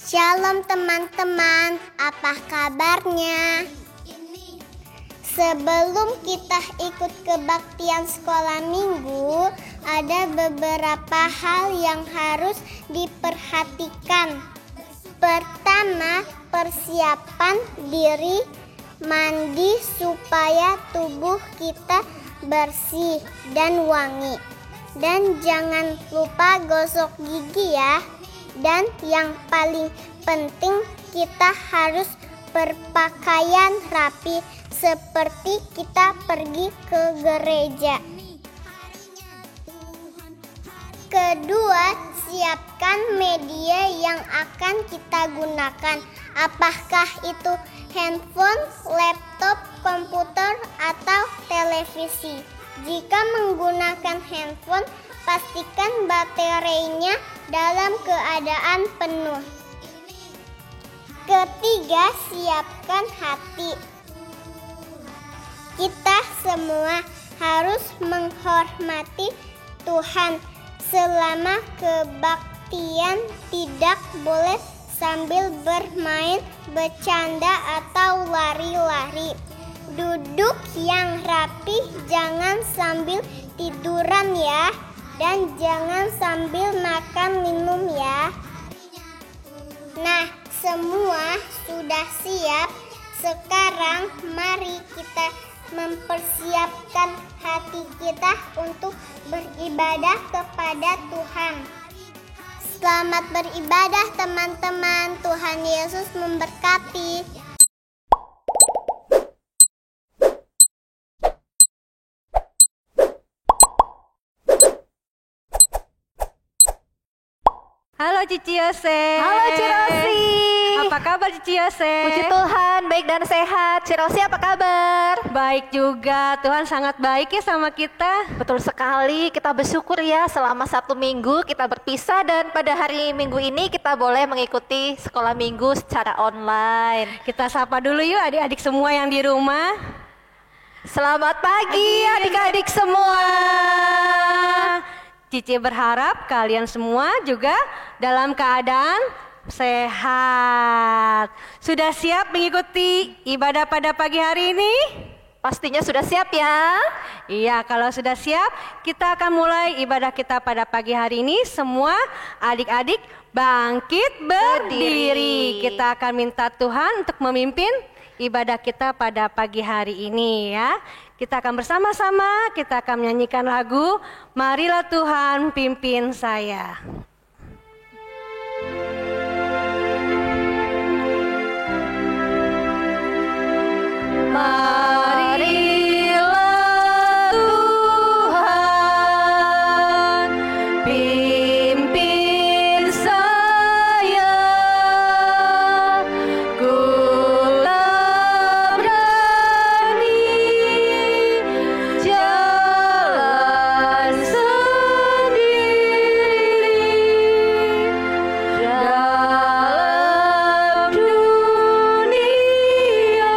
Shalom teman-teman, apa kabarnya? Sebelum kita ikut kebaktian sekolah minggu, ada beberapa hal yang harus diperhatikan. Pertama, persiapan diri, mandi supaya tubuh kita bersih dan wangi. Dan jangan lupa gosok gigi ya. Dan yang paling penting, kita harus berpakaian rapi seperti kita pergi ke gereja. Kedua, siapkan media yang akan kita gunakan. Apakah itu handphone, laptop, komputer, atau televisi? Jika menggunakan handphone, pastikan baterainya dalam keadaan penuh. Ketiga, siapkan hati. Kita semua harus menghormati Tuhan. Selama kebaktian tidak boleh sambil bermain, bercanda, atau lari-lari. Duduk yang rapi, jangan sambil tiduran ya. Dan jangan sambil makan minum ya. Nah, semua sudah siap. Sekarang mari kita mempersiapkan hati kita untuk beribadah kepada Tuhan. Selamat beribadah teman-teman. Tuhan Yesus memberkati. Halo Cici Yose. Halo Cirosi. Apa kabar Cici Yose? Puji Tuhan, baik dan sehat. Cirosi apa kabar? Baik juga, Tuhan sangat baik ya sama kita. Betul sekali, kita bersyukur ya selama 1 minggu kita berpisah. Dan pada hari minggu ini kita boleh mengikuti sekolah minggu secara online. Kita sapa dulu yuk adik-adik semua yang di rumah. Selamat pagi adik-adik semua. Cici berharap kalian semua juga dalam keadaan sehat. Sudah siap mengikuti ibadah pada pagi hari ini? Pastinya sudah siap ya? Iya, kalau sudah siap, kita akan mulai ibadah kita pada pagi hari ini. Semua adik-adik bangkit berdiri. Kita akan minta Tuhan untuk memimpin ibadah kita pada pagi hari ini ya. Kita akan bersama-sama, kita akan menyanyikan lagu Marilah Tuhan Pimpin Saya. Marilah Tuhan pimpin saya, ku tak berani jalan sendiri dalam dunia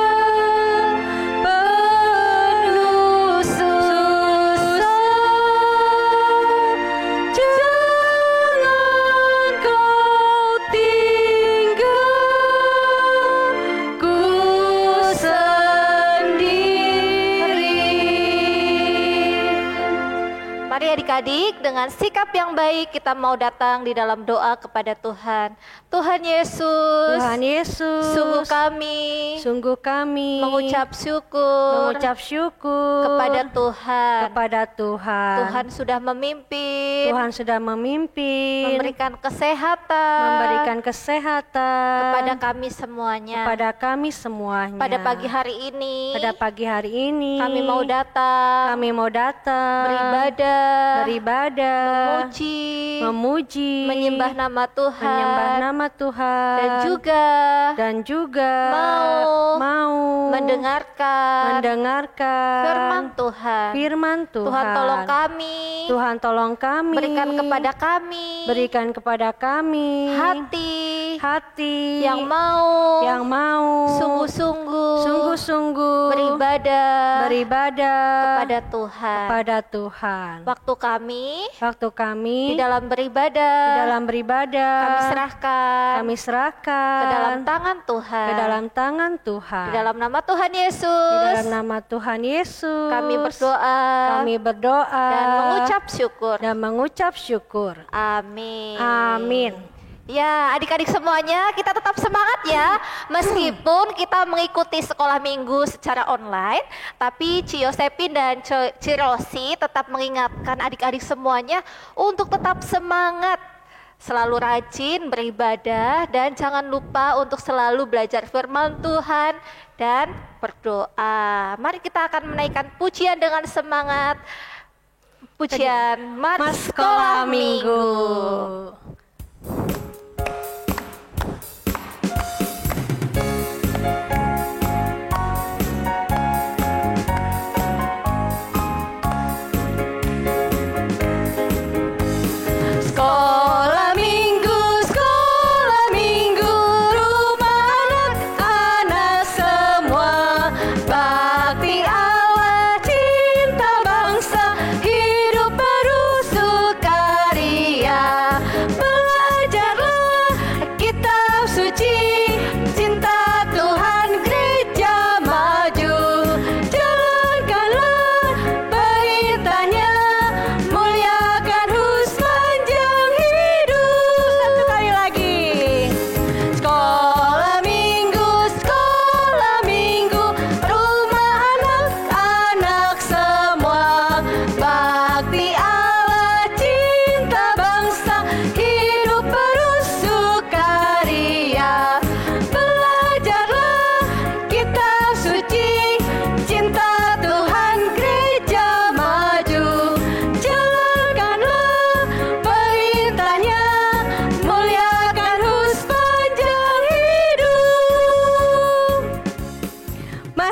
penuh susah. Jangan kau tinggalku sendiri. Mari adik-adik, dengan sikap yang baik kita mau datang di dalam doa kepada Tuhan. Tuhan Yesus, Tuhan Yesus, sungguh kami mengucap syukur kepada Tuhan. Tuhan sudah memimpin, memberikan kesehatan kepada kami semuanya. Pada pagi hari ini, kami mau datang beribadah, memuji, menyembah nama Tuhan, dan juga mau mendengarkan firman Tuhan. Tuhan tolong kami, berikan kepada kami hati hati yang mau sungguh-sungguh beribadah kepada Tuhan. Waktu kami di dalam beribadah kami serahkan ke dalam tangan Tuhan. Di dalam nama Tuhan Yesus. Kami berdoa dan mengucap syukur. Amin. Ya, adik-adik semuanya, kita tetap semangat ya. Meskipun kita mengikuti sekolah minggu secara online, tapi Ci Yosepin dan Ci Rosi tetap mengingatkan adik-adik semuanya untuk tetap semangat, selalu rajin beribadah, dan jangan lupa untuk selalu belajar firman Tuhan dan berdoa. Mari kita akan menaikkan pujian dengan semangat. Pujian Mas Sekolah Minggu.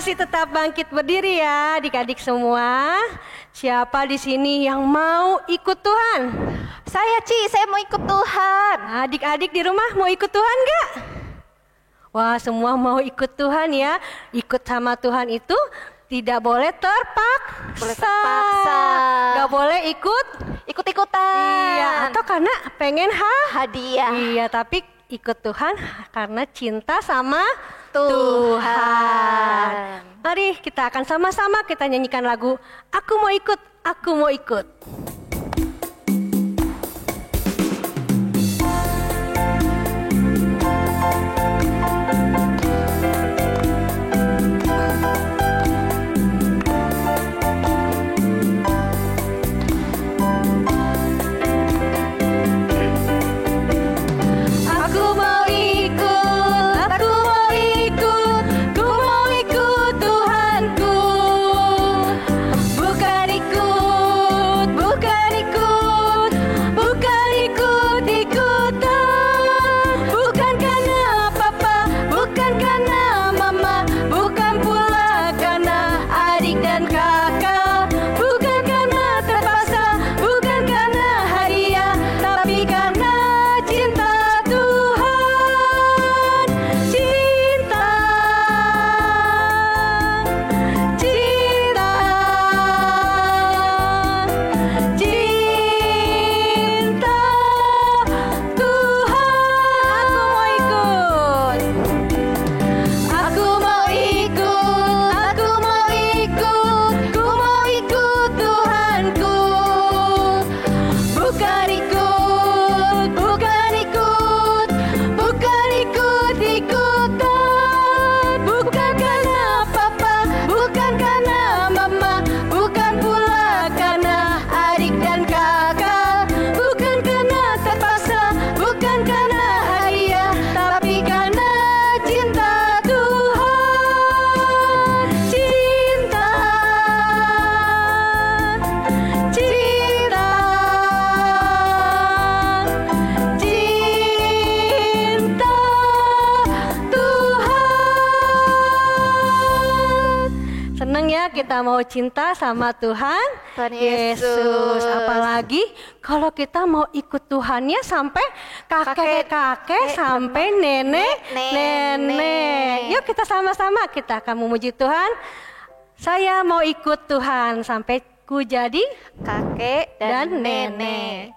Tetap bangkit berdiri ya adik-adik semua. Siapa di sini yang mau ikut Tuhan? Saya mau ikut Tuhan. Adik-adik di rumah mau ikut Tuhan gak? Wah, semua mau ikut Tuhan ya. Ikut sama Tuhan itu tidak boleh terpaksa. Gak boleh ikut-ikutan. Iya, atau karena pengen hadiah. Iya, tapi ikut Tuhan karena cinta sama Tuhan. Mari kita akan sama-sama kita nyanyikan lagu Aku Mau Ikut, Aku Mau Ikut. Bukan kita mau cinta sama Tuhan Yesus. Apalagi kalau kita mau ikut Tuhannya sampai kakek-kakek, sampai nenek-nenek. Yuk kita sama-sama, kita akan memuji Tuhan. Saya mau ikut Tuhan sampai ku jadi kakek dan nenek.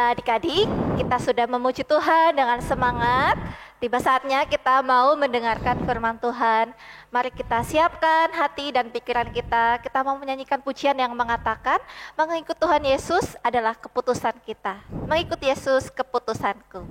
Adik-adik, kita sudah memuji Tuhan dengan semangat. Tiba saatnya kita mau mendengarkan firman Tuhan. Mari kita siapkan hati dan pikiran kita. Kita mau menyanyikan pujian yang mengatakan, mengikut Tuhan Yesus adalah keputusan kita. Mengikut Yesus keputusanku.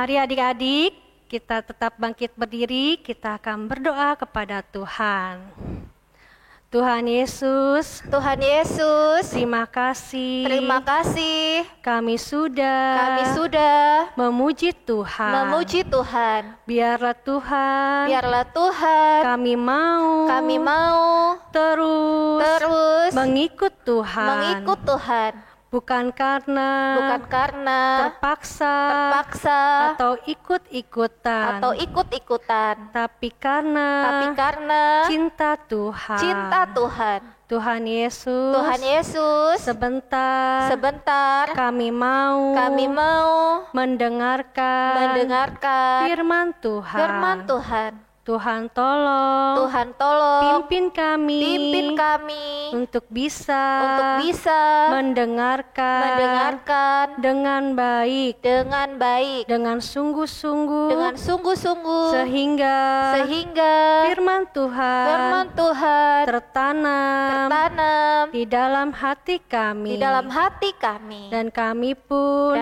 Mari adik-adik, kita tetap bangkit berdiri, kita akan berdoa kepada Tuhan. Tuhan Yesus, terima kasih. Kami sudah memuji Tuhan. Biarlah Tuhan, kami mau terus mengikut Tuhan. Bukan karena terpaksa atau ikut-ikutan, tapi karena cinta Tuhan. Tuhan Yesus, sebentar kami mau mendengarkan firman Tuhan. Tuhan tolong pimpin kami untuk bisa mendengarkan dengan baik, dengan sungguh-sungguh, sehingga firman Tuhan tertanam di dalam hati kami, dan kami pun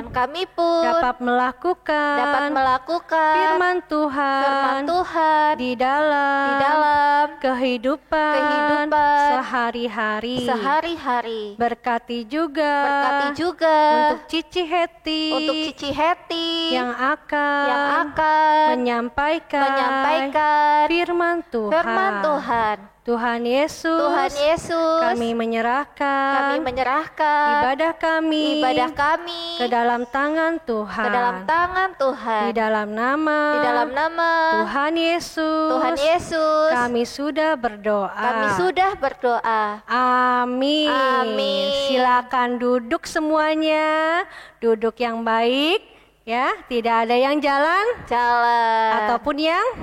dapat melakukan firman Tuhan di dalam kehidupan sehari-hari. Berkati juga untuk Cici Heti yang akan menyampaikan firman Tuhan. Tuhan Yesus, kami menyerahkan ibadah kami ke dalam tangan Tuhan. Di dalam nama Tuhan Yesus, kami sudah berdoa. Amin. Silakan duduk semuanya, duduk yang baik, Ya, tidak ada yang jalan ataupun yang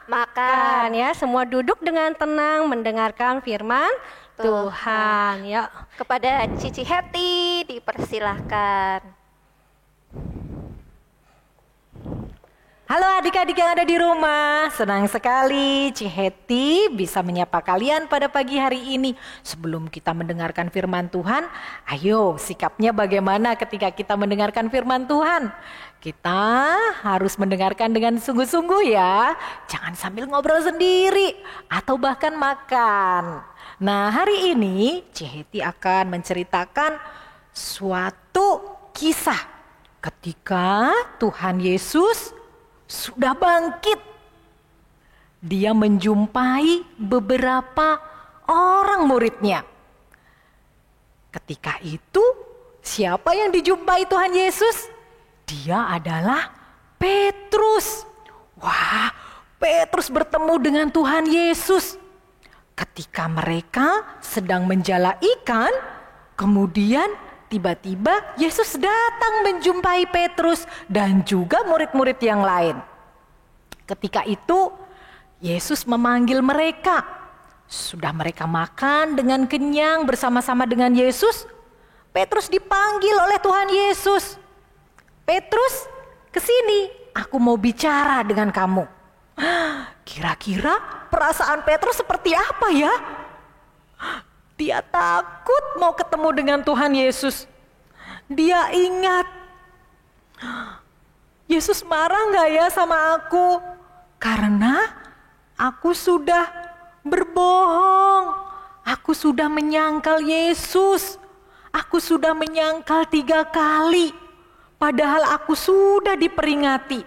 makan. Ya, semua duduk dengan tenang mendengarkan firman Tuhan. Ya. Kepada Cici Heti dipersilahkan. Halo adik-adik yang ada di rumah, senang sekali Ci Heti bisa menyapa kalian pada pagi hari ini. Sebelum kita mendengarkan firman Tuhan, ayo sikapnya bagaimana ketika kita mendengarkan firman Tuhan? Kita harus mendengarkan dengan sungguh-sungguh ya, jangan sambil ngobrol sendiri atau bahkan makan. Nah hari ini Ci Heti akan menceritakan suatu kisah ketika Tuhan Yesus sudah bangkit. Dia menjumpai beberapa orang muridnya. Ketika itu, siapa yang dijumpai Tuhan Yesus? Dia adalah Petrus. Wah, Petrus bertemu dengan Tuhan Yesus. Ketika mereka sedang menjala ikan, kemudian tiba-tiba Yesus datang menjumpai Petrus dan juga murid-murid yang lain. Ketika itu Yesus memanggil mereka. Sudah mereka makan dengan kenyang bersama-sama dengan Yesus, Petrus dipanggil oleh Tuhan Yesus. Petrus, kesini, aku mau bicara dengan kamu. Kira-kira perasaan Petrus seperti apa ya? Dia takut mau ketemu dengan Tuhan Yesus. Dia ingat, Yesus marah gak ya sama aku? Karena aku sudah berbohong. Aku sudah menyangkal Yesus. Aku sudah menyangkal 3 kali. Padahal aku sudah diperingati.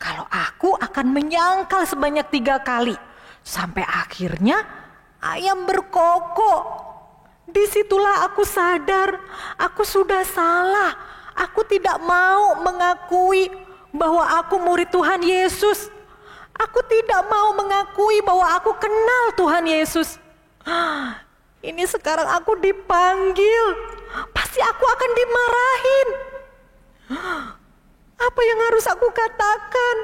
Kalau aku akan menyangkal sebanyak 3 kali. Sampai akhirnya ayam berkokok. Disitulah aku sadar, aku sudah salah. Aku tidak mau mengakui bahwa aku murid Tuhan Yesus. Aku tidak mau mengakui bahwa aku kenal Tuhan Yesus. Ini sekarang aku dipanggil. Pasti aku akan dimarahin. Apa yang harus aku katakan?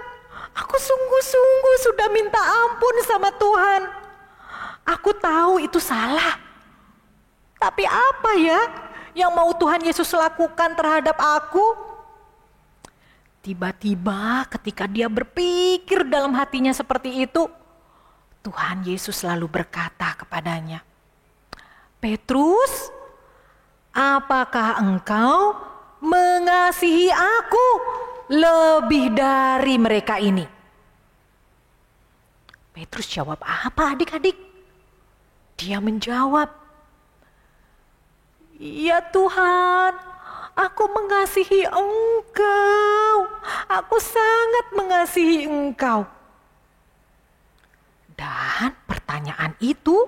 Aku sungguh-sungguh sudah minta ampun sama Tuhan. Aku tahu itu salah. Tapi apa ya yang mau Tuhan Yesus lakukan terhadap aku? Tiba-tiba ketika dia berpikir dalam hatinya seperti itu, Tuhan Yesus lalu berkata kepadanya, Petrus, apakah engkau mengasihi aku lebih dari mereka ini? Petrus jawab apa adik-adik? Dia menjawab, ya Tuhan, aku mengasihi Engkau. Aku sangat mengasihi Engkau. Dan pertanyaan itu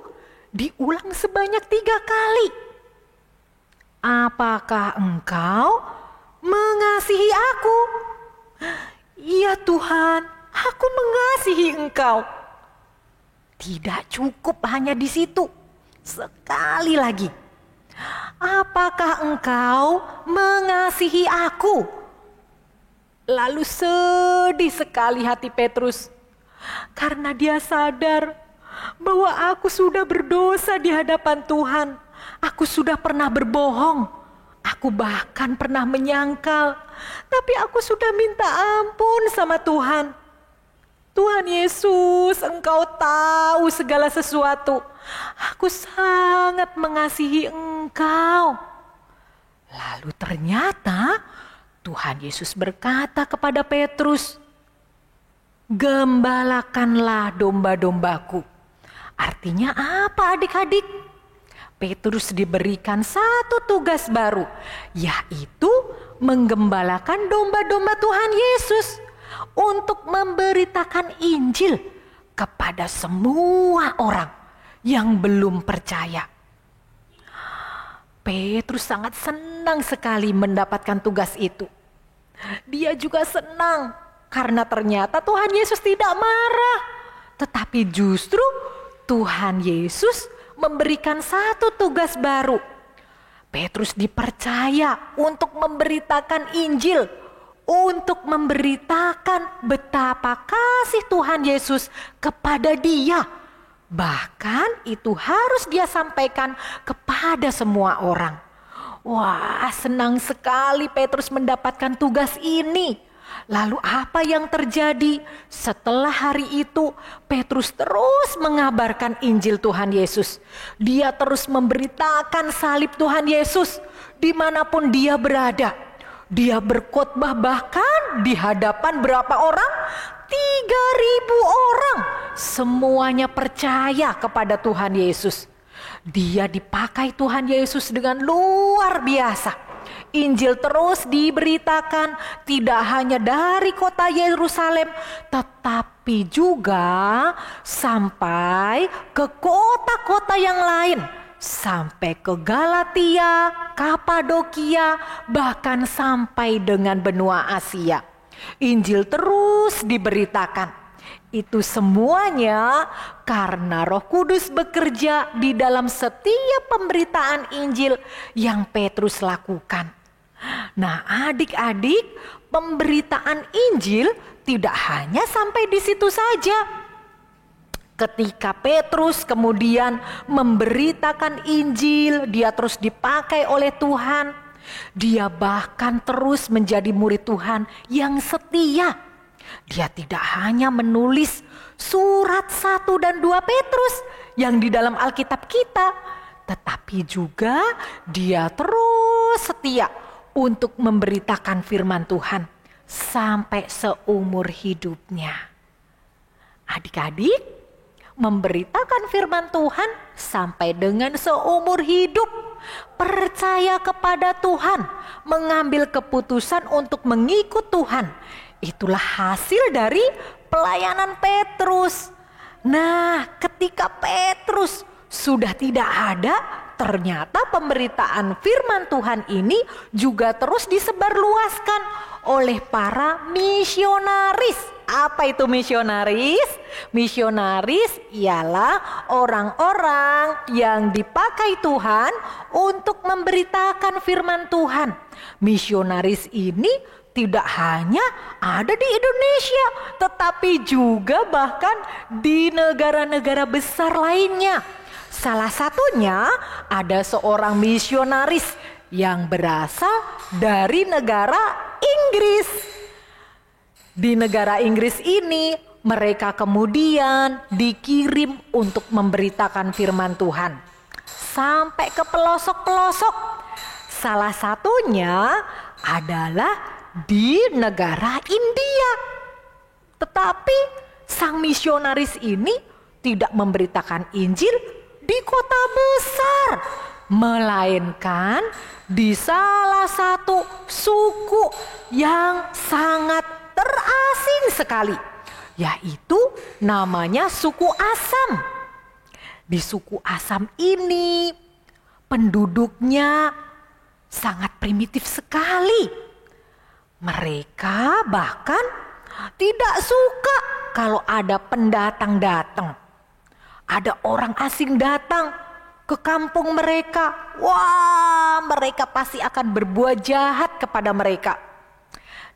diulang sebanyak 3 kali. Apakah engkau mengasihi aku? Ya Tuhan, aku mengasihi Engkau. Tidak cukup hanya di situ. Sekali lagi. Apakah engkau mengasihi aku? Lalu sedih sekali hati Petrus. Karena dia sadar bahwa aku sudah berdosa di hadapan Tuhan. Aku sudah pernah berbohong. Aku bahkan pernah menyangkal. Tapi aku sudah minta ampun sama Tuhan. Tuhan Yesus, Engkau tahu segala sesuatu. Aku sangat mengasihi Engkau. Lalu ternyata Tuhan Yesus berkata kepada Petrus, gembalakanlah domba-dombaku. Artinya apa adik-adik? Petrus diberikan satu tugas baru, yaitu menggembalakan domba-domba Tuhan Yesus untuk memberitakan Injil kepada semua orang yang belum percaya. Petrus sangat senang sekali mendapatkan tugas itu. Dia juga senang karena ternyata Tuhan Yesus tidak marah, tetapi justru Tuhan Yesus memberikan satu tugas baru. Petrus dipercaya untuk memberitakan Injil, untuk memberitakan betapa kasih Tuhan Yesus kepada dia. Bahkan itu harus dia sampaikan kepada semua orang. Wah, senang sekali Petrus mendapatkan tugas ini. Lalu apa yang terjadi? Setelah hari itu, Petrus terus mengabarkan Injil Tuhan Yesus. Dia terus memberitakan salib Tuhan Yesus dimanapun dia berada. Dia berkhotbah bahkan di hadapan berapa orang? 3.000 orang. Semuanya percaya kepada Tuhan Yesus. Dia dipakai Tuhan Yesus dengan luar biasa. Injil terus diberitakan tidak hanya dari kota Yerusalem, tetapi juga sampai ke kota-kota yang lain. Sampai ke Galatia, Kapadokia, bahkan sampai dengan benua Asia. Injil terus diberitakan. Itu semuanya karena Roh Kudus bekerja di dalam setiap pemberitaan Injil yang Petrus lakukan. Nah, adik-adik, pemberitaan Injil tidak hanya sampai di situ saja. Ketika Petrus kemudian memberitakan Injil, dia terus dipakai oleh Tuhan. Dia bahkan terus menjadi murid Tuhan yang setia. Dia tidak hanya menulis surat 1 dan 2 Petrus yang di dalam Alkitab kita, tetapi juga dia terus setia untuk memberitakan firman Tuhan sampai seumur hidupnya. Adik-adik, memberitakan firman Tuhan sampai dengan seumur hidup, percaya kepada Tuhan, mengambil keputusan untuk mengikut Tuhan. Itulah hasil dari pelayanan Petrus. Nah, ketika Petrus sudah tidak ada, ternyata pemberitaan firman Tuhan ini juga terus disebarluaskan oleh para misionaris. Apa itu misionaris? Misionaris ialah orang-orang yang dipakai Tuhan untuk memberitakan firman Tuhan. Misionaris ini tidak hanya ada di Indonesia, tetapi juga bahkan di negara-negara besar lainnya. Salah satunya ada seorang misionaris yang berasal dari negara Inggris. Di negara Inggris ini mereka kemudian dikirim untuk memberitakan firman Tuhan sampai ke pelosok-pelosok. Salah satunya adalah di negara India. Tetapi sang misionaris ini tidak memberitakan Injil di kota besar, melainkan di salah satu suku yang sangat terasing sekali, yaitu namanya suku Asam. Di suku Asam ini penduduknya sangat primitif sekali. Mereka bahkan tidak suka kalau ada pendatang datang. Ada orang asing datang ke kampung mereka. Wah, mereka pasti akan berbuat jahat kepada mereka.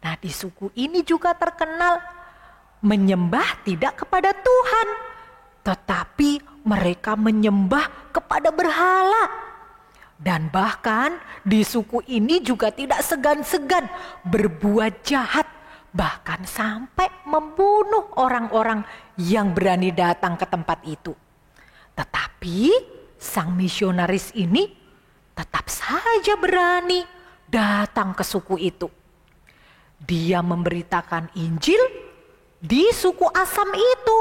Nah, di suku ini juga terkenal menyembah tidak kepada Tuhan, tetapi mereka menyembah kepada berhala. Dan bahkan di suku ini juga tidak segan-segan berbuat jahat, bahkan sampai membunuh orang-orang yang berani datang ke tempat itu. Tetapi sang misionaris ini tetap saja berani datang ke suku itu. Dia memberitakan Injil di suku Asam itu.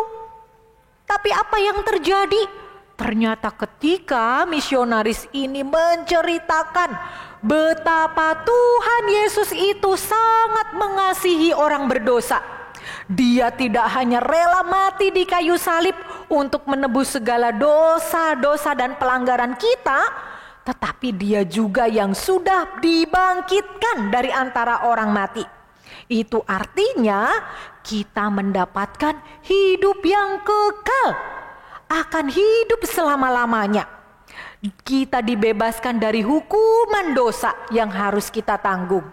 Tapi apa yang terjadi? Ternyata ketika misionaris ini menceritakan betapa Tuhan Yesus itu sangat mengasihi orang berdosa. Dia tidak hanya rela mati di kayu salib untuk menebus segala dosa-dosa dan pelanggaran kita, tetapi dia juga yang sudah dibangkitkan dari antara orang mati. Itu artinya kita mendapatkan hidup yang kekal, akan hidup selama-lamanya. Kita dibebaskan dari hukuman dosa yang harus kita tanggung.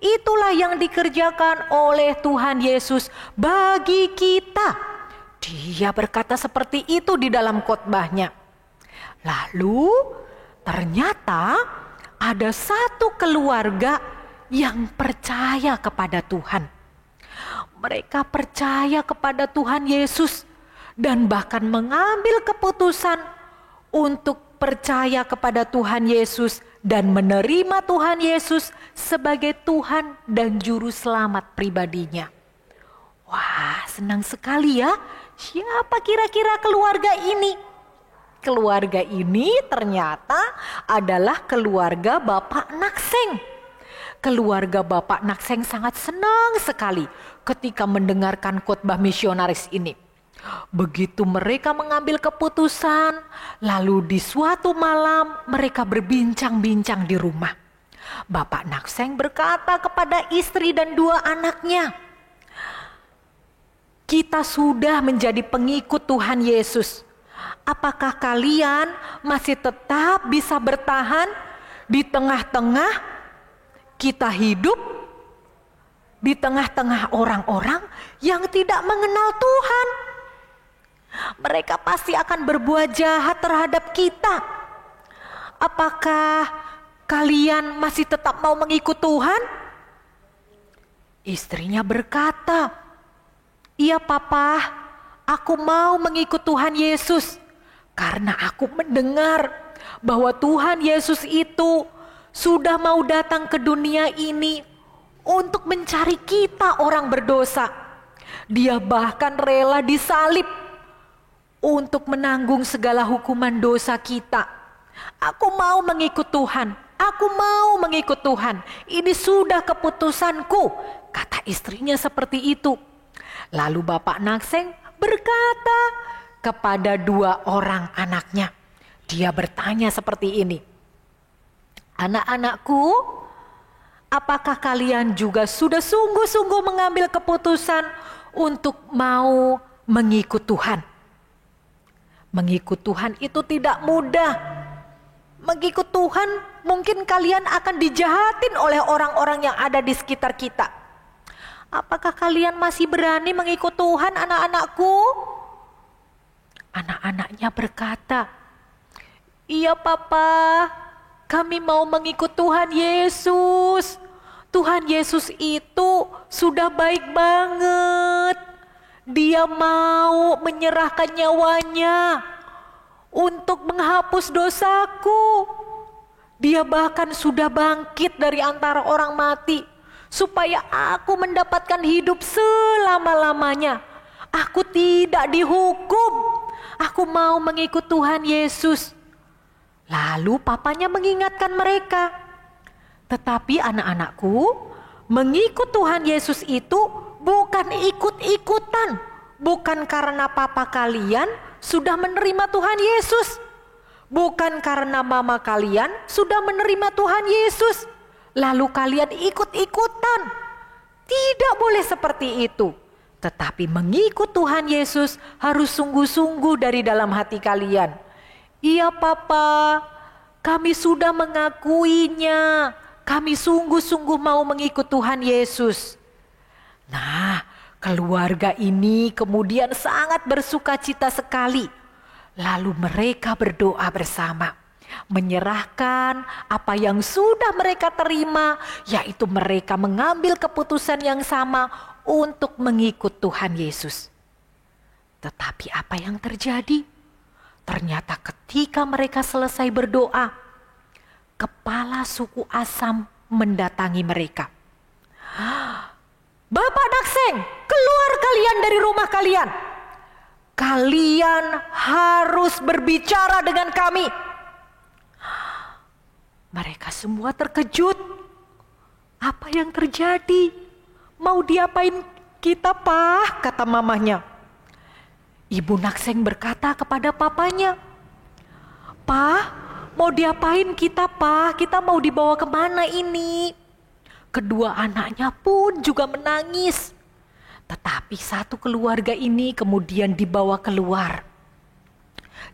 Itulah yang dikerjakan oleh Tuhan Yesus bagi kita. Dia berkata seperti itu di dalam khotbahnya. Lalu ternyata ada satu keluarga yang percaya kepada Tuhan. Mereka percaya kepada Tuhan Yesus dan bahkan mengambil keputusan untuk percaya kepada Tuhan Yesus dan menerima Tuhan Yesus sebagai Tuhan dan Juru Selamat pribadinya. Wah, senang sekali ya. Siapa kira-kira keluarga ini? Keluarga ini ternyata adalah keluarga Bapak Nakseng. Keluarga Bapak Nakseng sangat senang sekali ketika mendengarkan khotbah misionaris ini. Begitu mereka mengambil keputusan, lalu di suatu malam mereka berbincang-bincang di rumah. Bapak Nakseng berkata kepada istri dan 2 anaknya, "Kita sudah menjadi pengikut Tuhan Yesus. Apakah kalian masih tetap bisa bertahan di tengah-tengah kita hidup, di tengah-tengah orang-orang yang tidak mengenal Tuhan? Mereka pasti akan berbuat jahat terhadap kita. Apakah kalian masih tetap mau mengikut Tuhan?" Istrinya berkata, "Iya Papa, aku mau mengikut Tuhan Yesus karena aku mendengar bahwa Tuhan Yesus itu sudah mau datang ke dunia ini untuk mencari kita orang berdosa. Dia bahkan rela disalib untuk menanggung segala hukuman dosa kita. Aku mau mengikut Tuhan, aku mau mengikut Tuhan. Ini sudah keputusanku," kata istrinya seperti itu. Lalu Bapak Nakseng berkata kepada 2 orang anaknya. Dia bertanya seperti ini, "Anak-anakku, apakah kalian juga sudah sungguh-sungguh mengambil keputusan untuk mau mengikut Tuhan?" Mengikut Tuhan itu tidak mudah. Mengikut Tuhan mungkin kalian akan dijahatin oleh orang-orang yang ada di sekitar kita. Apakah kalian masih berani mengikut Tuhan, anak-anakku? Anak-anaknya berkata, "Iya Papa, kami mau mengikut Tuhan Yesus. Tuhan Yesus itu sudah baik banget. Dia mau menyerahkan nyawanya untuk menghapus dosaku. Dia bahkan sudah bangkit dari antara orang mati supaya aku mendapatkan hidup selama-lamanya. Aku tidak dihukum. Aku mau mengikut Tuhan Yesus." Lalu papanya mengingatkan mereka, "Tetapi anak-anakku, mengikut Tuhan Yesus itu bukan ikut-ikutan. Bukan karena papa kalian sudah menerima Tuhan Yesus. Bukan karena mama kalian sudah menerima Tuhan Yesus, lalu kalian ikut-ikutan. Tidak boleh seperti itu. Tetapi mengikut Tuhan Yesus harus sungguh-sungguh dari dalam hati kalian." "Iya Papa, kami sudah mengakuinya. Kami sungguh-sungguh mau mengikut Tuhan Yesus." Nah, keluarga ini kemudian sangat bersukacita sekali. Lalu mereka berdoa bersama, menyerahkan apa yang sudah mereka terima, yaitu mereka mengambil keputusan yang sama untuk mengikut Tuhan Yesus. Tetapi apa yang terjadi? Ternyata ketika mereka selesai berdoa, kepala suku Asam mendatangi mereka. "Bapak Nakseng, keluar kalian dari rumah kalian. Kalian harus berbicara dengan kami." Mereka semua terkejut. Apa yang terjadi? Mau diapain kita, Pak? Kata mamanya. Ibu Nakseng berkata kepada papanya, "Pak, mau diapain kita, Pak? Kita mau dibawa kemana ini?" Kedua anaknya pun juga menangis. Tetapi satu keluarga ini kemudian dibawa keluar.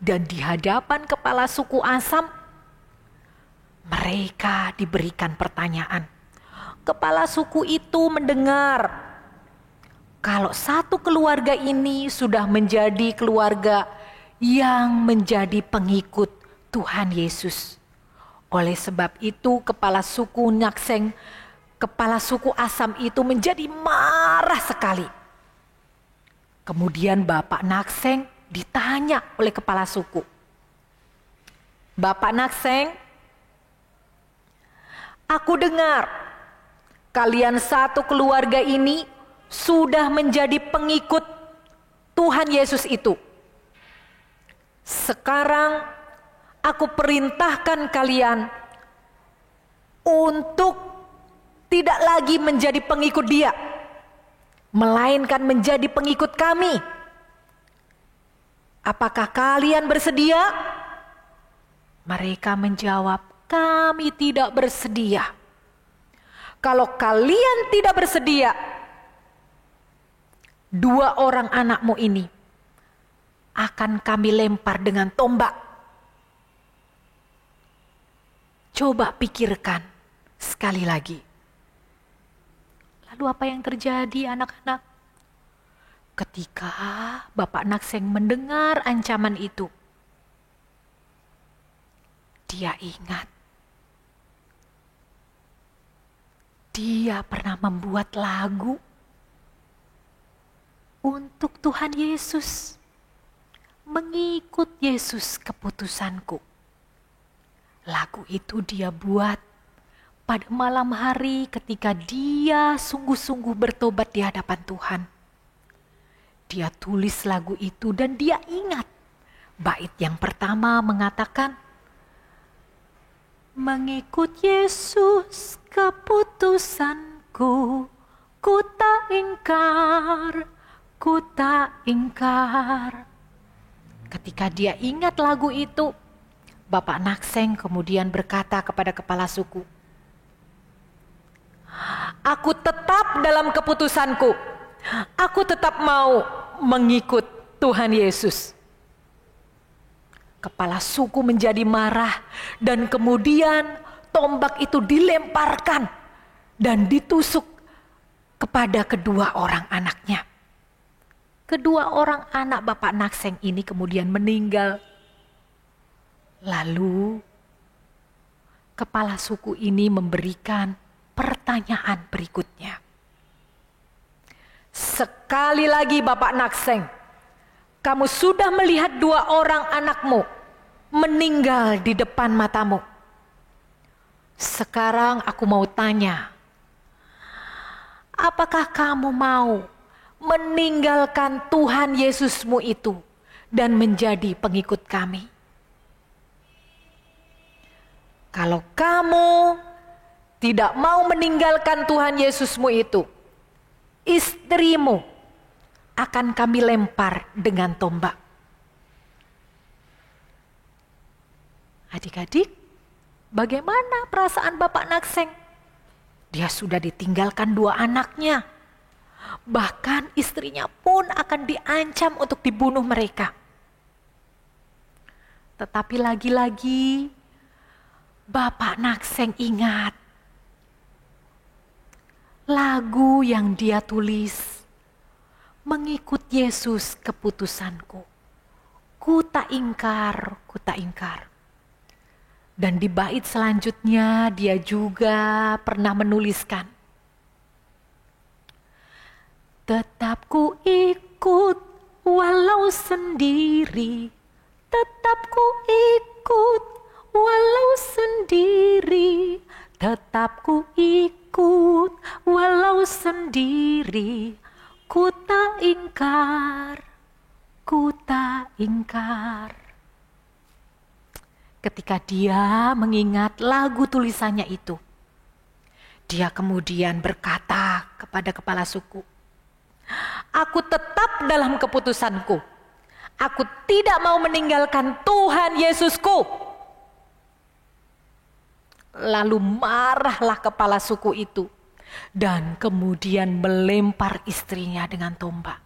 Dan di hadapan kepala suku Asam, mereka diberikan pertanyaan, kepala suku itu mendengar kalau satu keluarga ini sudah menjadi keluarga yang menjadi pengikut Tuhan Yesus. Oleh sebab itu kepala suku Nakseng, kepala suku Asam itu menjadi marah sekali. Kemudian Bapak Nakseng ditanya oleh kepala suku. Bapak Nakseng, aku dengar kalian satu keluarga ini sudah menjadi pengikut Tuhan Yesus itu. Sekarang aku perintahkan kalian untuk tidak lagi menjadi pengikut dia, melainkan menjadi pengikut kami. Apakah kalian bersedia? Mereka menjawab, kami tidak bersedia. Kalau kalian tidak bersedia, 2 orang anakmu ini akan kami lempar dengan tombak. Coba pikirkan sekali lagi. Lalu apa yang terjadi anak-anak? Ketika Bapak Nakseng mendengar ancaman itu, dia ingat. Dia pernah membuat lagu untuk Tuhan Yesus. Mengikut Yesus keputusanku. Lagu itu dia buat pada malam hari ketika dia sungguh-sungguh bertobat di hadapan Tuhan. Dia tulis lagu itu dan dia ingat bait yang pertama mengatakan, mengikut Yesus keputusanku, ku tak ingkar, ku tak ingkar. Ketika dia ingat lagu itu, Bapak Nakseng kemudian berkata kepada kepala suku, aku tetap dalam keputusanku, aku tetap mau mengikut Tuhan Yesus. Kepala suku menjadi marah dan kemudian tombak itu dilemparkan dan ditusuk kepada kedua orang anaknya. Kedua orang anak Bapak Nakseng ini kemudian meninggal. Lalu kepala suku ini memberikan pertanyaan berikutnya. Sekali lagi Bapak Nakseng, kamu sudah melihat 2 orang anakmu meninggal di depan matamu. Sekarang aku mau tanya, apakah kamu mau meninggalkan Tuhan Yesusmu itu dan menjadi pengikut kami? Kalau kamu tidak mau meninggalkan Tuhan Yesusmu itu, istrimu akan kami lempar dengan tombak. Adik-adik, bagaimana perasaan Bapak Nakseng? Dia sudah ditinggalkan 2 anaknya. Bahkan istrinya pun akan diancam untuk dibunuh mereka. Tetapi lagi-lagi Bapak Nakseng ingat lagu yang dia tulis, mengikut Yesus keputusanku, ku tak ingkar, ku tak ingkar. Dan di bait selanjutnya dia juga pernah menuliskan, tetap ku ikut walau sendiri, tetap ku ikut walau sendiri, tetap ku ikut walau sendiri, ku tak ingkar, ku tak ingkar. Ketika dia mengingat lagu tulisannya itu, dia kemudian berkata kepada kepala suku, aku tetap dalam keputusanku. Aku tidak mau meninggalkan Tuhan Yesusku. Lalu marahlah kepala suku itu dan kemudian melempar istrinya dengan tombak.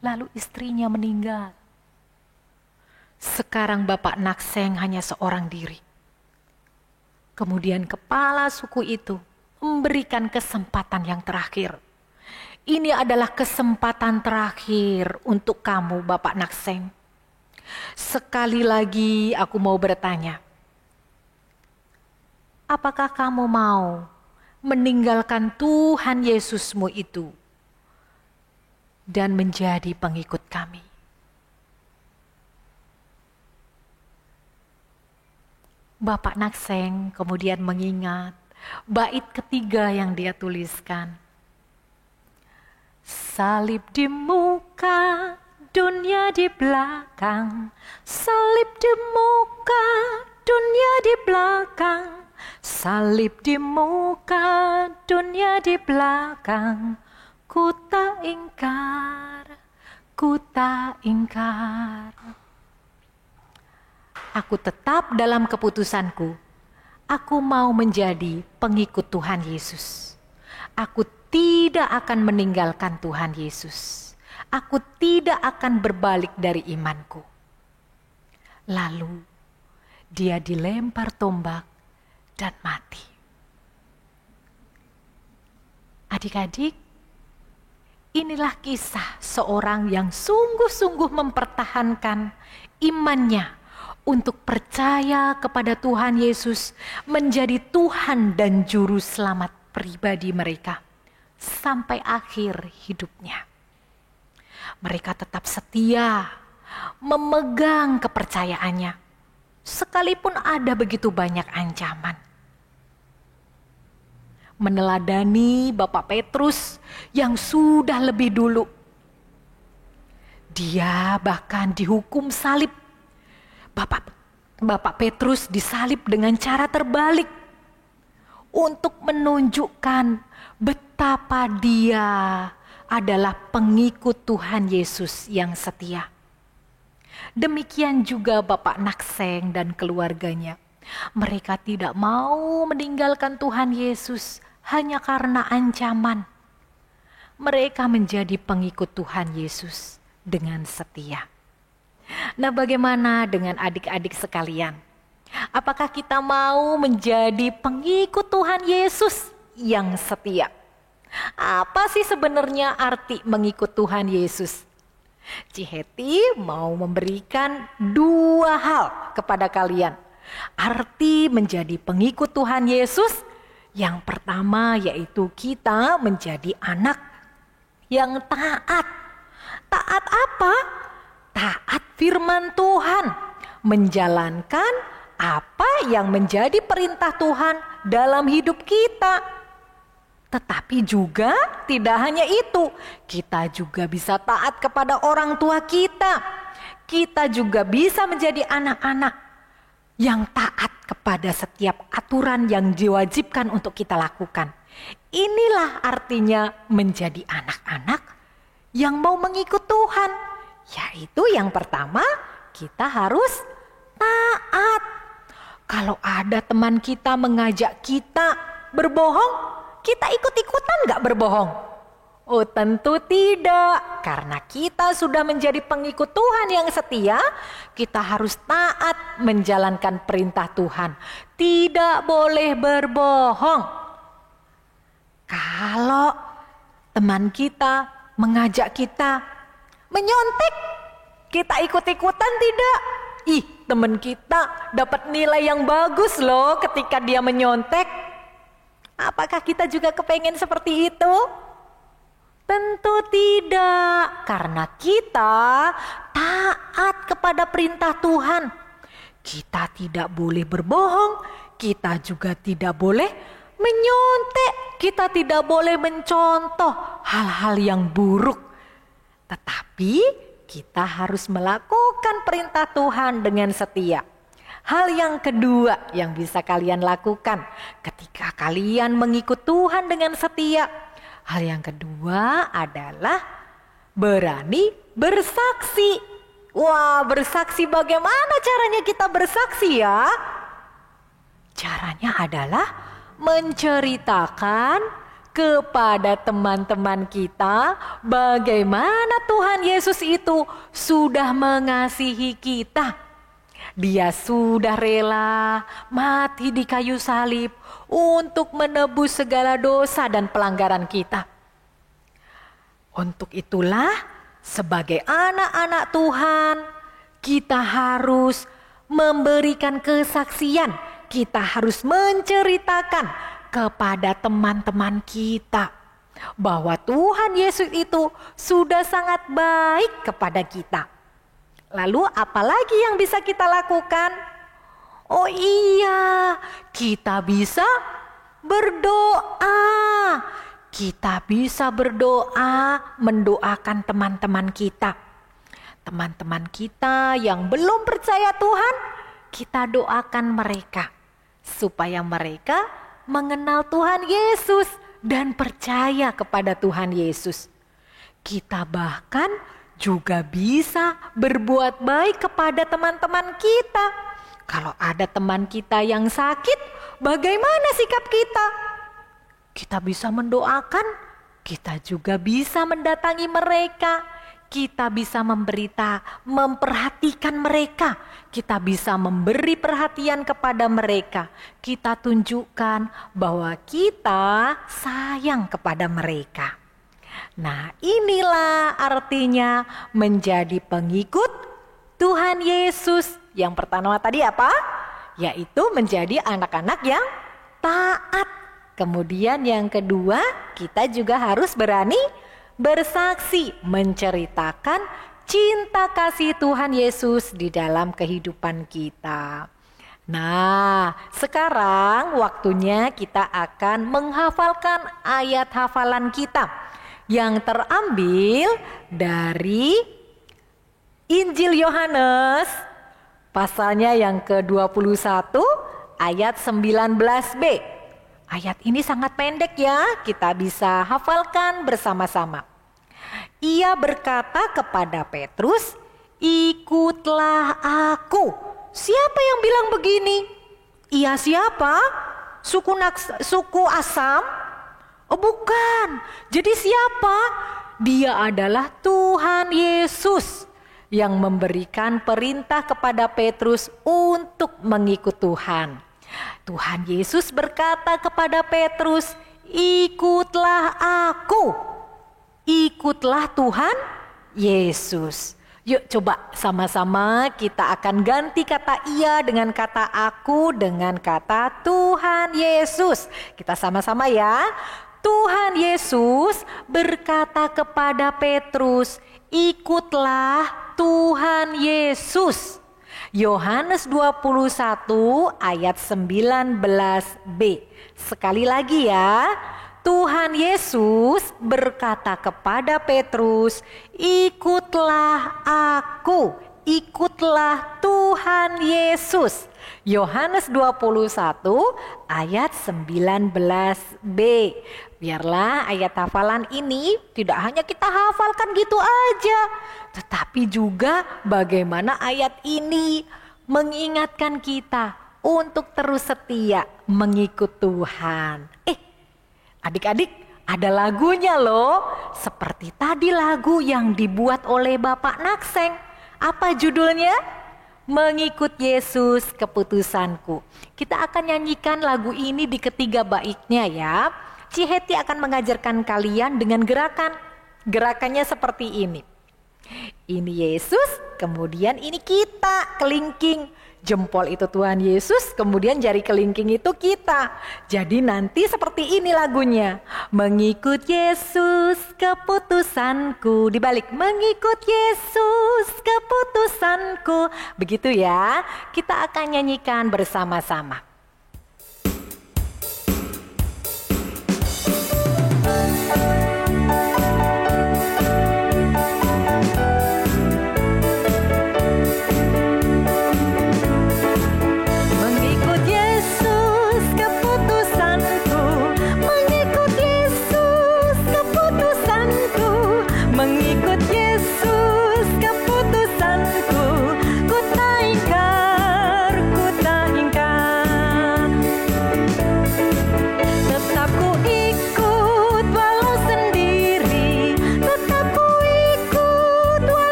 Lalu istrinya meninggal. Sekarang Bapak Nakseng hanya seorang diri. Kemudian kepala suku itu memberikan kesempatan yang terakhir. Ini adalah kesempatan terakhir untuk kamu, Bapak Nakseng. Sekali lagi aku mau bertanya, apakah kamu mau meninggalkan Tuhan Yesusmu itu dan menjadi pengikut kami? Bapak Nakseng kemudian mengingat bait ketiga yang dia tuliskan. Salib di muka, dunia di belakang. Salib di muka, dunia di belakang. Salib di muka, dunia di belakang. Ku tak ingkar, ku tak ingkar. Aku tetap dalam keputusanku. Aku mau menjadi pengikut Tuhan Yesus. Aku tidak akan meninggalkan Tuhan Yesus. Aku tidak akan berbalik dari imanku. Lalu dia dilempar tombak dan mati. Adik-adik, inilah kisah seorang yang sungguh-sungguh mempertahankan imannya untuk percaya kepada Tuhan Yesus menjadi Tuhan dan Juru Selamat pribadi mereka sampai akhir hidupnya. Mereka tetap setia memegang kepercayaannya sekalipun ada begitu banyak ancaman. Meneladani Bapak Petrus yang sudah lebih dulu. Dia bahkan dihukum salib. Bapak Petrus disalib dengan cara terbalik untuk menunjukkan betapa dia adalah pengikut Tuhan Yesus yang setia. Demikian juga Bapak Nakseng dan keluarganya. Mereka tidak mau meninggalkan Tuhan Yesus hanya karena ancaman. Mereka menjadi pengikut Tuhan Yesus dengan setia. Nah, bagaimana dengan adik-adik sekalian? Apakah kita mau menjadi pengikut Tuhan Yesus yang setia? Apa sih sebenarnya arti mengikut Tuhan Yesus? Ciheti mau memberikan 2 hal kepada kalian. Arti menjadi pengikut Tuhan Yesus, yang pertama yaitu kita menjadi anak yang taat. Taat apa? Taat firman Tuhan, menjalankan apa yang menjadi perintah Tuhan dalam hidup kita. Tetapi juga tidak hanya itu, kita juga bisa taat kepada orang tua kita. Kita juga bisa menjadi anak-anak yang taat kepada setiap aturan yang diwajibkan untuk kita lakukan. Inilah artinya menjadi anak-anak yang mau mengikut Tuhan. Yaitu yang pertama, kita harus taat. Kalau ada teman kita mengajak kita berbohong, kita ikut-ikutan gak berbohong? Oh, tentu tidak. Karena kita sudah menjadi pengikut Tuhan yang setia, kita harus taat menjalankan perintah Tuhan. Tidak boleh berbohong. Kalau teman kita mengajak kita menyontek, kita ikut-ikutan tidak? Ih, teman kita dapat nilai yang bagus loh ketika dia menyontek. Apakah kita juga kepengen seperti itu? Tentu tidak, karena kita taat kepada perintah Tuhan. Kita tidak boleh berbohong, kita juga tidak boleh menyontek, kita tidak boleh mencontoh hal-hal yang buruk. Tetapi kita harus melakukan perintah Tuhan dengan setia. Hal yang kedua yang bisa kalian lakukan ketika kalian mengikut Tuhan dengan setia. Hal yang kedua adalah berani bersaksi. Wah, bersaksi bagaimana caranya kita bersaksi ya? Caranya adalah menceritakan kepada teman-teman kita bagaimana Tuhan Yesus itu sudah mengasihi kita. Dia sudah rela mati di kayu salib untuk menebus segala dosa dan pelanggaran kita. Untuk itulah sebagai anak-anak Tuhan, kita harus memberikan kesaksian. Kita harus menceritakan kepada teman-teman kita bahwa Tuhan Yesus itu sudah sangat baik kepada kita. Lalu apalagi yang bisa kita lakukan? Oh iya, kita bisa berdoa. Kita bisa berdoa, mendoakan teman-teman kita. Teman-teman kita yang belum percaya Tuhan, kita doakan mereka supaya mereka mengenal Tuhan Yesus dan percaya kepada Tuhan Yesus. Kita bahkan juga bisa berbuat baik kepada teman-teman kita. Kalau ada teman kita yang sakit, bagaimana sikap kita? Kita bisa mendoakan, kita juga bisa mendatangi mereka. Kita bisa memperhatikan mereka. Kita bisa memberi perhatian kepada mereka. Kita tunjukkan bahwa kita sayang kepada mereka. Nah, inilah artinya menjadi pengikut Tuhan Yesus. Yang pertama tadi apa? Yaitu menjadi anak-anak yang taat. Kemudian yang kedua, kita juga harus berani bersaksi, menceritakan cinta kasih Tuhan Yesus di dalam kehidupan kita. Nah, sekarang waktunya kita akan menghafalkan ayat hafalan kita yang terambil dari Injil Yohanes pasalnya yang ke-21 ayat 19b. Ayat ini sangat pendek ya, kita bisa hafalkan bersama-sama. Ia berkata kepada Petrus, "Ikutlah aku." Siapa yang bilang begini? Ia siapa? Suku Asam? Oh bukan. Jadi siapa? Dia adalah Tuhan Yesus yang memberikan perintah kepada Petrus untuk mengikut Tuhan. Tuhan Yesus berkata kepada Petrus, "Ikutlah aku." Ikutlah Tuhan Yesus. Yuk coba sama-sama kita akan ganti kata ia dengan kata aku dengan kata Tuhan Yesus. Kita sama-sama ya. Tuhan Yesus berkata kepada Petrus, "Ikutlah Tuhan Yesus." Yohanes 21 ayat 19b. Sekali lagi ya. Tuhan Yesus berkata kepada Petrus, "Ikutlah aku." Ikutlah Tuhan Yesus. Yohanes 21 ayat 19b. Biarlah ayat hafalan ini tidak hanya kita hafalkan gitu aja, tetapi juga bagaimana ayat ini mengingatkan kita untuk terus setia mengikut Tuhan. Adik-adik, ada lagunya loh. Seperti tadi lagu yang dibuat oleh Bapak Nakseng. Apa judulnya? Mengikut Yesus keputusanku. Kita akan nyanyikan lagu ini di ketiga baiknya ya. Ciheti akan mengajarkan kalian dengan gerakan. Gerakannya seperti ini. Ini Yesus, kemudian ini kita kelingking. Jempol itu Tuhan Yesus, kemudian jari kelingking itu kita. Jadi nanti seperti ini lagunya. Mengikut Yesus keputusanku. Dibalik, mengikut Yesus keputusanku. Begitu ya, kita akan nyanyikan bersama-sama.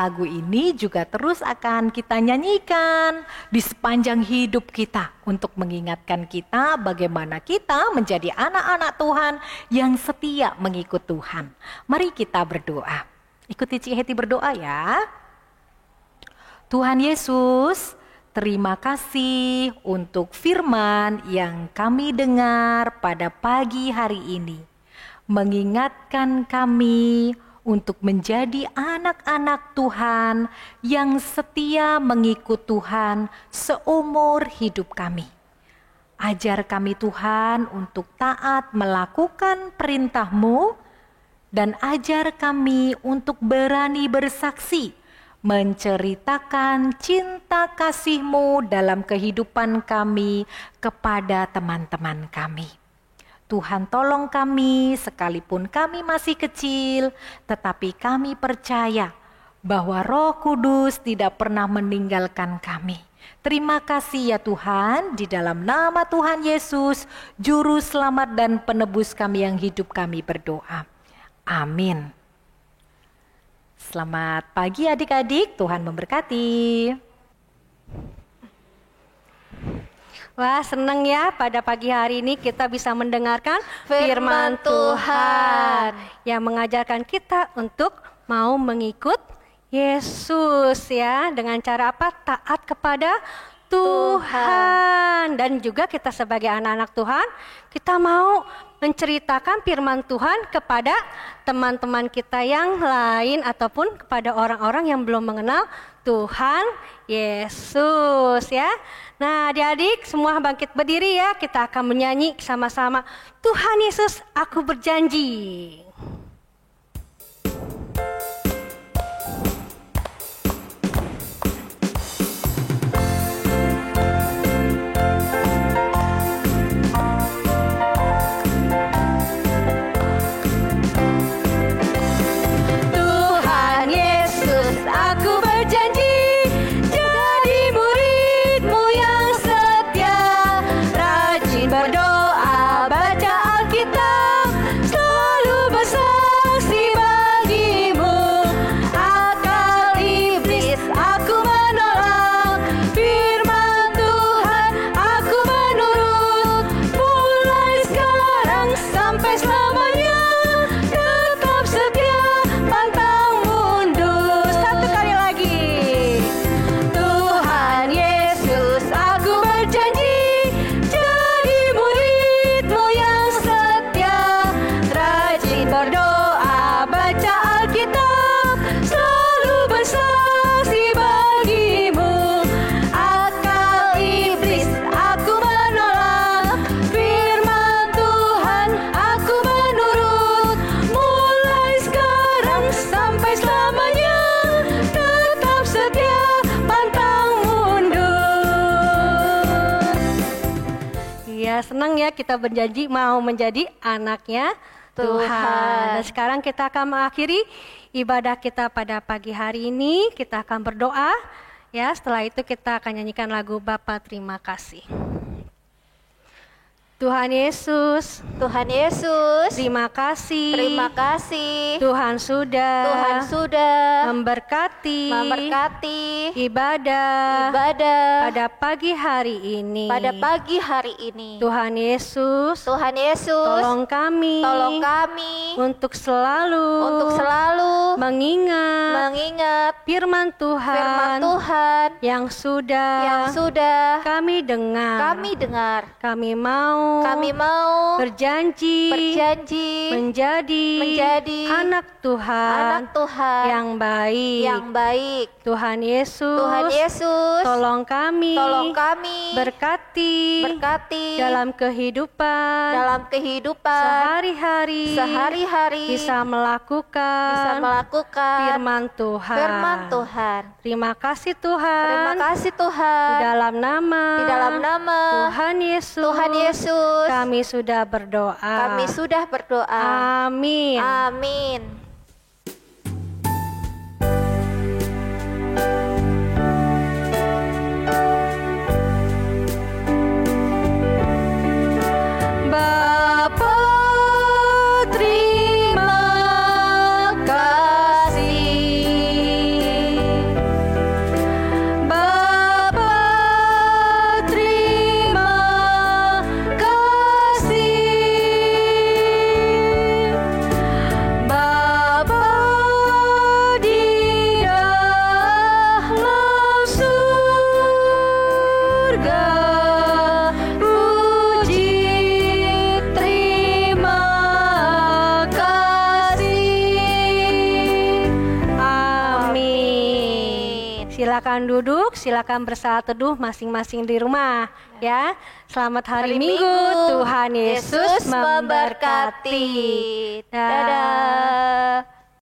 lagu ini juga terus akan kita nyanyikan di sepanjang hidup kita untuk mengingatkan kita bagaimana kita menjadi anak-anak Tuhan yang setia mengikut Tuhan. Mari kita berdoa. Ikuti Cik Heti berdoa ya. Tuhan Yesus, terima kasih untuk firman yang kami dengar pada pagi hari ini. Mengingatkan kami untuk menjadi anak-anak Tuhan yang setia mengikut Tuhan seumur hidup kami. Ajar kami Tuhan untuk taat melakukan perintah-Mu dan ajar kami untuk berani bersaksi, menceritakan cinta kasih-Mu dalam kehidupan kami kepada teman-teman kami. Tuhan tolong kami sekalipun kami masih kecil, tetapi kami percaya bahwa Roh Kudus tidak pernah meninggalkan kami. Terima kasih ya Tuhan, di dalam nama Tuhan Yesus, Juru Selamat dan Penebus kami yang hidup kami berdoa. Amin. Selamat pagi adik-adik, Tuhan memberkati. Wah, senang ya pada pagi hari ini kita bisa mendengarkan firman Tuhan yang mengajarkan kita untuk mau mengikut Yesus ya. Dengan cara apa? Taat kepada Tuhan. Dan juga kita sebagai anak-anak Tuhan, kita mau menceritakan firman Tuhan kepada teman-teman kita yang lain ataupun kepada orang-orang yang belum mengenal Tuhan Yesus ya. Nah adik-adik semua bangkit berdiri ya, kita akan menyanyi sama-sama. Tuhan Yesus, aku berjanji. Tuhan Yesus, aku berjanji. Berdoa, baca Alkitab, selalu bersaksi bagimu. Akal iblis aku menolak, firman Tuhan aku menurut. Mulai sekarang sampai selamanya, tetap setia pantang mundur. Satu kali lagi. Tuhan Yesus, aku berjanji. Berdoa, baca Alkitab, selalu bersaksi bagimu. Akal iblis aku menolak, firman Tuhan aku menurut. Mulai sekarang sampai selamanya, tetap setia pantang mundur. Ya, senang ya kita berjanji mau menjadi anaknya Tuhan. Dan sekarang kita akan mengakhiri ibadah kita pada pagi hari ini. Kita akan berdoa. Ya, setelah itu kita akan nyanyikan lagu Bapa Terima Kasih. Tuhan Yesus, Tuhan Yesus, terima kasih. Terima kasih. Tuhan sudah memberkati ibadah pada pagi hari ini. Tuhan Yesus, tolong kami untuk selalu mengingat firman Tuhan yang sudah kami dengar. Kami mau berjanji menjadi anak Tuhan yang baik. Tuhan Yesus, tolong kami berkati dalam kehidupan sehari-hari bisa melakukan firman Tuhan. Terima kasih Tuhan. Di dalam nama Tuhan Yesus, kami sudah berdoa. Amin. Bapa, terima kasih. silakan duduk, silakan bersaat teduh masing-masing di rumah ya. Selamat hari Minggu, Tuhan Yesus memberkati. Dadah.